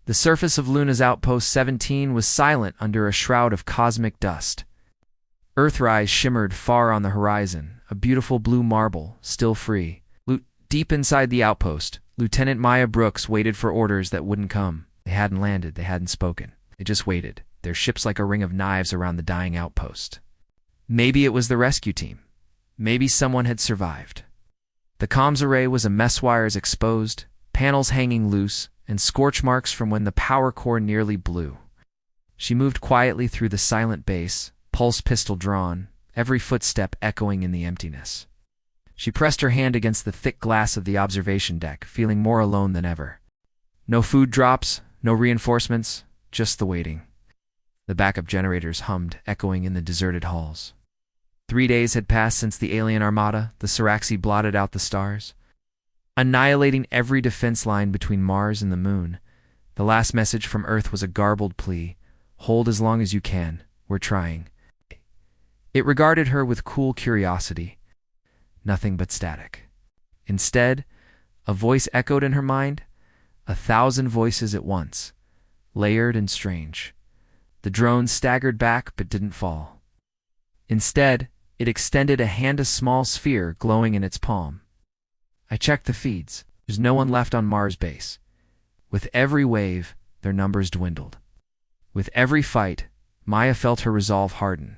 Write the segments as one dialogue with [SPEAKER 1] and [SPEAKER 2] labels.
[SPEAKER 1] The surface of Luna's Outpost 17 was silent under a shroud of cosmic dust. Earthrise shimmered far on the horizon, a beautiful blue marble, still free. Deep inside the outpost, Lieutenant Maya Brooks waited for orders that wouldn't come. They hadn't landed, they hadn't spoken. They just waited, their ships like a ring of knives around the dying outpost. Maybe it was the rescue team. Maybe someone had survived. The comms array was a mess, wires exposed, panels hanging loose, and scorch marks from when the power core nearly blew. She moved quietly through the silent base, pulse pistol drawn, every footstep echoing in the emptiness. She pressed her hand against the thick glass of the observation deck, feeling more alone than ever. No food drops, no reinforcements, just the waiting. The backup generators hummed, echoing in the deserted halls. 3 days had passed since the alien armada, the Saraxi, blotted out the stars, annihilating every defense line between Mars and the Moon. The last message from Earth was a garbled plea. Hold as long as you can. We're trying. It regarded her with cool curiosity. Nothing but static. Instead, a voice echoed in her mind, 1,000 voices at once, layered and strange. The drone staggered back but didn't fall. Instead, it extended a hand, a small sphere glowing in its palm. I checked the feeds. There's no one left on Mars base. With every wave, their numbers dwindled. With every fight, Maya felt her resolve harden.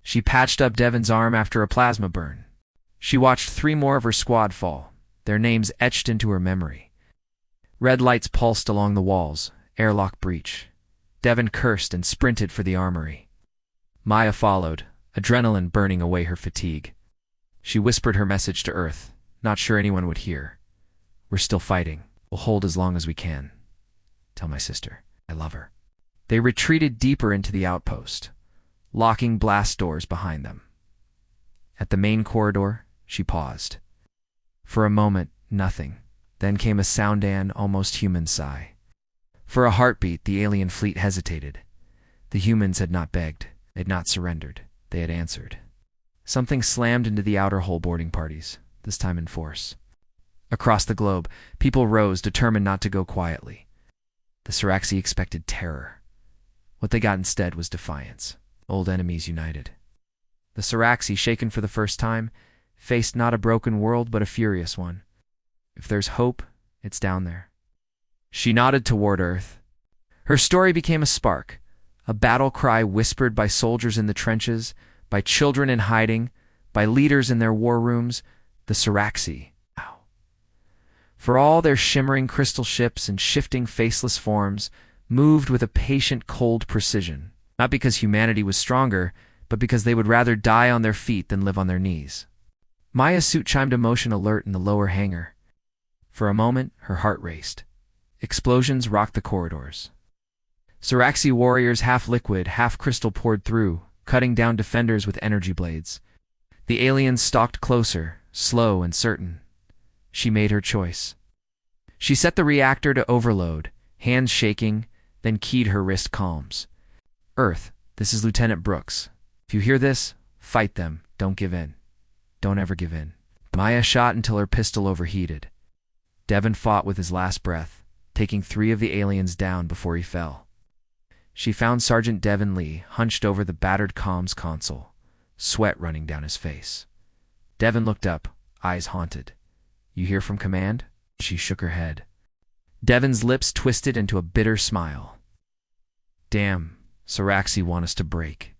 [SPEAKER 1] She patched up Devon's arm after a plasma burn. She watched 3 more of her squad fall, their names etched into her memory. Red lights pulsed along the walls, airlock breach. Devon cursed and sprinted for the armory. Maya followed, adrenaline burning away her fatigue. She whispered her message to Earth, not sure anyone would hear. We're still fighting. We'll hold as long as we can. Tell my sister, I love her. They retreated deeper into the outpost, locking blast doors behind them. At the main corridor, she paused. For a moment, nothing. Then came a sound-an, almost human sigh. For a heartbeat, the alien fleet hesitated. The humans had not begged. They had not surrendered. They had answered. Something slammed into the outer hull boarding parties, this time in force. Across the globe, people rose, determined not to go quietly. The Saraxi expected terror. What they got instead was defiance. Old enemies united. The Saraxi, shaken for the first time, faced not a broken world but a furious one. If there's hope, it's down there. She nodded toward Earth. Her story became a spark, a battle cry whispered by soldiers in the trenches, by children in hiding, by leaders in their war rooms. The Saraxi. For all their shimmering crystal ships and shifting faceless forms, moved with a patient, cold precision, not because humanity was stronger, but because they would rather die on their feet than live on their knees. Maya's suit chimed a motion alert in the lower hangar. For a moment, her heart raced. Explosions rocked the corridors. Saraxi warriors, half liquid, half crystal, poured through, cutting down defenders with energy blades. The aliens stalked closer, slow and certain. She made her choice. She set the reactor to overload, hands shaking, then keyed her wrist comms. Earth, this is Lieutenant Brooks. If you hear this, fight them. Don't give in. Don't ever give in. Maya shot until her pistol overheated. Devon fought with his last breath, taking 3 of the aliens down before he fell. She found Sergeant Devon Lee hunched over the battered comms console, sweat running down his face. Devon looked up, eyes haunted. You hear from command? She shook her head. Devon's lips twisted into a bitter smile. Damn, Saraxi want us to break.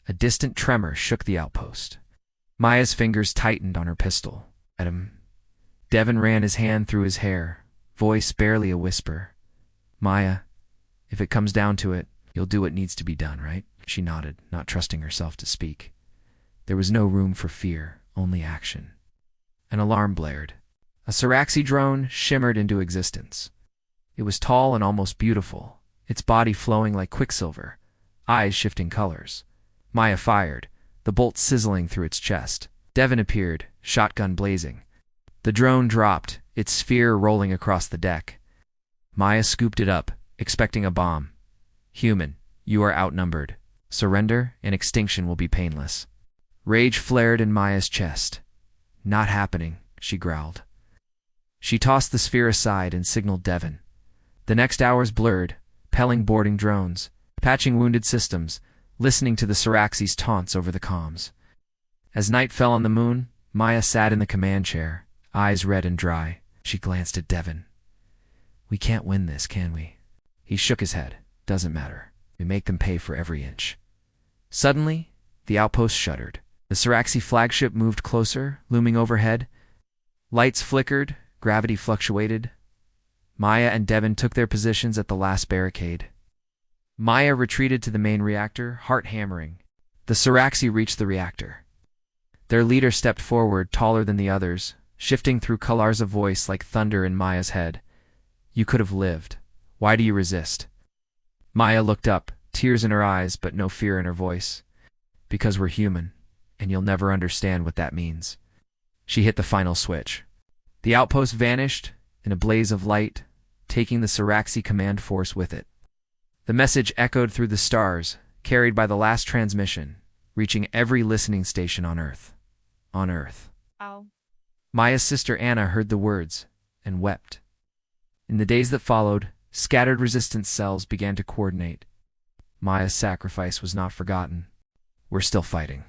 [SPEAKER 1] A distant tremor shook the outpost. Maya's fingers tightened on her pistol. At him. Devon ran his hand through his hair, voice barely a whisper. Maya, if it comes down to it, you'll do what needs to be done, right? She nodded, not trusting herself to speak. There was no room for fear, only action. An alarm blared. A Saraxi drone shimmered into existence. It was tall and almost beautiful, its body flowing like quicksilver, eyes shifting colors. Maya fired, the bolt sizzling through its chest. Devon appeared, shotgun blazing. The drone dropped, its sphere rolling across the deck. Maya scooped it up, expecting a bomb. Human, you are outnumbered. Surrender and extinction will be painless. Rage flared in Maya's chest. Not happening, she growled. She tossed the sphere aside and signaled Devon. The next hours blurred, pelling boarding drones, patching wounded systems, listening to the Saraxes' taunts over the comms. As night fell on the moon, Maya sat in the command chair, eyes red and dry. She glanced at Devon. "We can't win this, can we?" He shook his head. "Doesn't matter. We make them pay for every inch." Suddenly, the outpost shuddered. The Saraxi flagship moved closer, looming overhead. Lights flickered, gravity fluctuated. Maya and Devon took their positions at the last barricade. Maya retreated to the main reactor, heart hammering. The Saraxi reached the reactor. Their leader stepped forward, taller than the others, shifting through colors of voice like thunder in Maya's head. "You could have lived. Why do you resist?" Maya looked up, tears in her eyes but no fear in her voice. "Because we're human, and you'll never understand what that means." She hit the final switch. The outpost vanished in a blaze of light, taking the Saraxi command force with it. The message echoed through the stars, carried by the last transmission, reaching every listening station on Earth. On Earth.
[SPEAKER 2] Ow.
[SPEAKER 1] Maya's sister Anna heard the words and wept. In the days that followed, scattered resistance cells began to coordinate. Maya's sacrifice was not forgotten. "We're still fighting.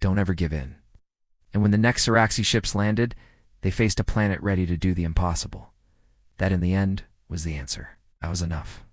[SPEAKER 1] Don't ever give in." And when the next Saraxi ships landed, they faced a planet ready to do the impossible. That in the end was the answer. That was enough.